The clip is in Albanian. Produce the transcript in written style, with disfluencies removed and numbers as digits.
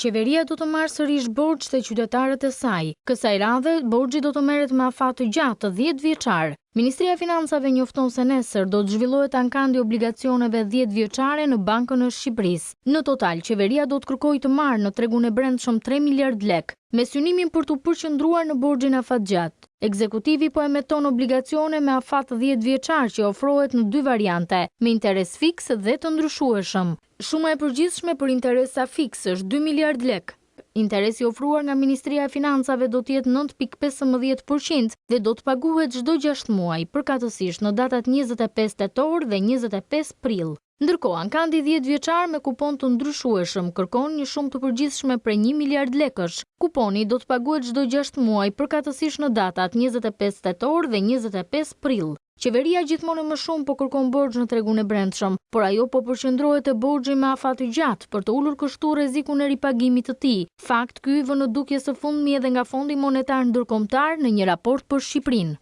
Qeveria do të marrë sërish borxh te qytetarët e saj. Kësaj radhe, borxhi do të merret me afat të gjatë 10 vjeçar. Ministria e Financave njofton se nesër do të zhvillohet ankandi obligacioneve 10 vjeçare në Bankën e Shqipërisë. Në total, qeveria do të kërkojë të marrë në tregun e brendshëm 3 miliard lek, me synimin për të përqendruar në borxhin afatgjat. Ekzekutivi po emeton obligacione me afat 10 vjeçar që ofrohet në 2 variante, me interes fiks dhe të ndryshueshëm. Shuma e përgjithshme për interesa fiks është 2 miliard lek. Interesi ofruar nga Ministria e Financave do të jetë 9.15% dhe do të paguhet çdo 6 muaj, përkatësisht në datat 25 tetor dhe 25 prill. Ndërkohë, ankandi 10 vjeçar me kupon të ndryshueshëm kërkon një shumë të përgjithshme prej 1 miliard lekësh. Kuponi do të paguhet çdo 6 muaj, përkatësisht në datat 25 tetor dhe 25 prill. Qeveria gjithmonë më shumë po kërkon borxh në tregun e brendshëm, por ajo po përqendrohet te borxhi me afat të gjatë për të ulur kështu rrezikun e ripagimit të tij. Fakt ky vë në dukje së fundmi edhe nga Fondi Monetar Ndërkombëtar në një raport për Shqipërinë.